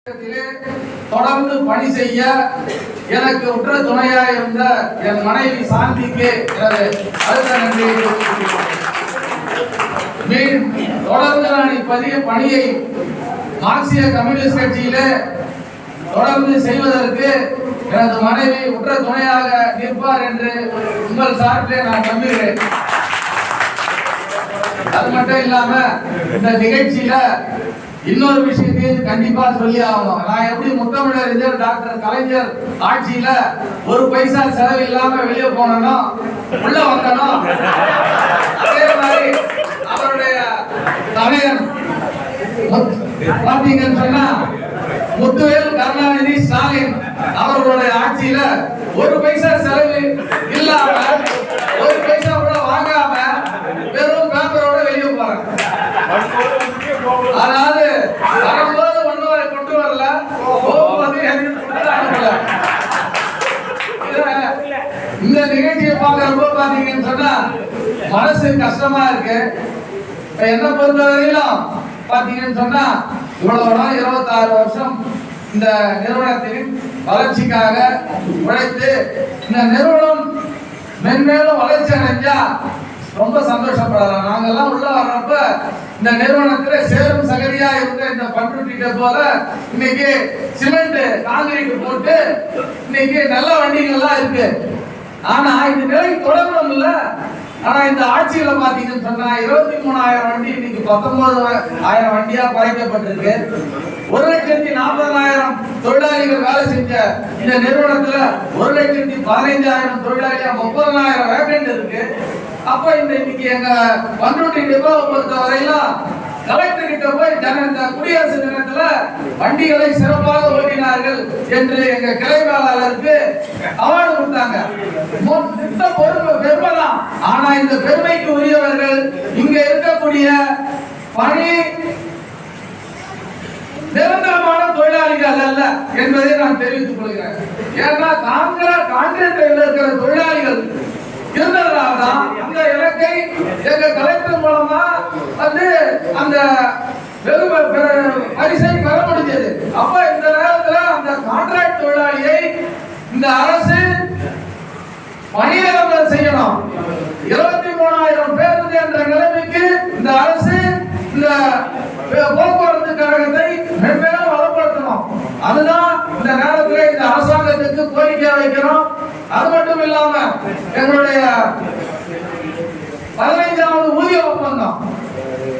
தொடர்ந்து பணி செய்ய எனக்கு உற்ற துணையாக இருந்த என் மனைவி சாந்திக்கு அடுத்த நன்றியை தொடர்ந்து நான் இப்பதிய பணியை மார்க்சிய கம்யூனிஸ்ட் கட்சியிலே தொடர்ந்து செய்வதற்கு எனது மனைவி உற்ற துணையாக நிற்பார் என்று உங்கள் சார்பிலே நான் நம்புகிறேன். அது மட்டும் இல்லாம இந்த நிகழ்ச்சியில இன்னொரு விஷயத்தையும் கண்டிப்பா சொல்லி ஆகணும். நான் எப்படி முத்தமிழறிஞர் டாக்டர் கலைஞர் ஆட்சியில ஒரு பைசா செலவு இல்லாம வெளியே போனோம் உள்ள வந்தனும், அதே மாதிரி அவருடைய தலைவர் பாத்தீங்கன்னு சொன்னா முத்துவேல் கருணாநிதி ஸ்டாலின் அவர்களுடைய ஆட்சியில ஒரு பைசா செலவு இல்லாம ஒரு பைசா கூட வாங்காம வெறும் பேப்பரோட வெளியே போறாங்க. அதாவது வரும்போது ஒண்ணு கொண்டு வரல, போகும்போது இந்த நிகழ்ச்சியை பார்க்கறப்போ பாத்தீங்கன்னு சொன்னா மனசு கஷ்டமா இருக்கு. என்ன பொறுத்த வரையிலும் பாத்தீங்கன்னு சொன்னா இவ்வளவு 26 வருஷம் இந்த நிறுவனத்தின் வளர்ச்சிக்காக உழைத்து இந்த நிறுவனம் மென்மேலும் வளர்ச்சி அடைஞ்சா ரொம்ப சந்தோஷப்படலாம். நாங்கெல்லாம் உள்ள வர்றப்ப இந்த நிறுவனத்துல சேரும் சகதியா இருந்த இந்த பண்ருட்டிட்ட போல இன்னைக்கு சிமெண்ட் காங்கிரீட் போட்டு இன்னைக்கு நல்ல வண்டிகள்லாம் இருக்கு. ஆனா இந்த நிலை தொடரணும் இல்ல. ஆனா இந்த ஆட்சியில பாத்தீங்கன்னு சொன்னா 23,000 வண்டி இன்னைக்கு 19,000 வண்டியா குறைக்கப்பட்டிருக்கு. 1,40,000 தொழிலாளிகள் வேலை செஞ்ச இந்த நிறுவனத்துல 1,15,000 தொழிலாளியா 30,000 வேகன்ட் இருக்கு. அப்ப இன்னைக்கு எங்க பண்ருட்டி டிப்போவை பொறுத்த வரையிலும் கலெக்டர் கிட்ட போய் இந்த குடியரசு தினத்துல வண்டிகளை சிறப்பாக ஓட்டினார்கள் என்று எங்க கிளை மேலாளருக்கு அவார்டு கொடுத்தாங்க. பெருமைதான். ஆனா இந்த பெருமைக்கு உரியவர்கள் இங்க இருக்கக்கூடிய பணி நிரந்தரமான தொழிலாளிகள் அல்ல என்பதை நான் தெரிவித்துக் கொள்கிறேன். ஏன்னா காங்கிரீட்ல இருக்கிற தொழிலாளிகள் இருந்ததுனால்தான் அந்த இலக்கை எங்க கலெக்டர் மூலமா வந்து அந்த பரிசை பெற முடிஞ்சது. அப்ப இந்த நேரத்தில் அந்த கான்ட்ராக்ட் தொழிலாளியை இந்த அரசு பணியிடங்கள் செய்யணும். 23,000 பேருந்து என்ற நிலைமைக்கு இந்த அரசு இந்த போக்குவரத்து கழகத்தை மென்மேலும் வளப்படுத்தணும். அதுதான் இந்த நேரத்தில் இந்த அரசாங்கத்துக்கு கோரிக்கை வைக்கிறோம். அது மட்டும் இல்லாம எங்களுடைய 15வது ஊதிய ஒப்பந்தம்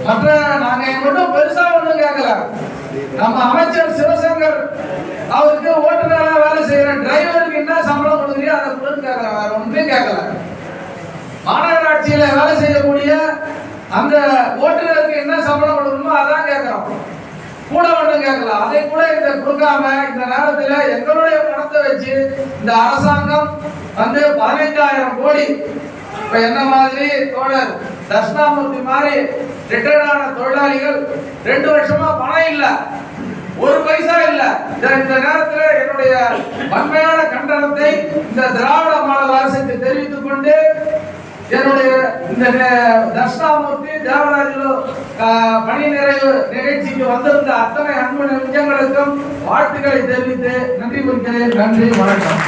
மற்ற நாங்க மட்டும் பெருசா ஒண்ணும் கேட்கல. நம்ம அமைச்சர் சிவசங்கர் அவருக்கு ஓட்டுநரா வேலை செய்யற டிரைவருக்கு என்ன சம்பளம் கொடுக்குறியோ அதை கொடுன்னு கேட்கல, வேற ஒன்றும் கேட்கல. மாநகராட்சியில வேலை செய்யக்கூடிய அந்த ஓட்டுநருக்கு என்ன சம்பளம் கொடுக்கணுமோ அதான் கேட்கிறோம், கூட ஒன்றும் கேட்கல. அதை கூட இந்த கொடுக்காம இந்த நேரத்துல எங்களுடைய பணத்தை வச்சு இந்த அரசாங்கம் வந்து 15,000 கோடி இப்ப என்ன மாதிரி தோழர் தட்சிணாமூர்த்தி மாதிரி ரிட்டையர்டான தொழிலாளிகள் 2 வருஷமா பணம் இல்ல, ஒரு பைசா இல்ல. இந்த நேரத்தில் என்னுடைய வன்மையான கண்டனத்தை இந்த திராவிட மாடல் அரசுக்கு தெரிவித்துக் கொண்டு என்னுடைய இந்த தட்சிணாமூர்த்தி தேவராஜிலு பணி நிறைவு நிகழ்ச்சிக்கு வந்திருந்த அத்தனை அன்பு நெஞ்சங்களுக்கும் வாழ்த்துக்களை தெரிவித்து நன்றி கூறுகிறேன். நன்றி, வணக்கம்.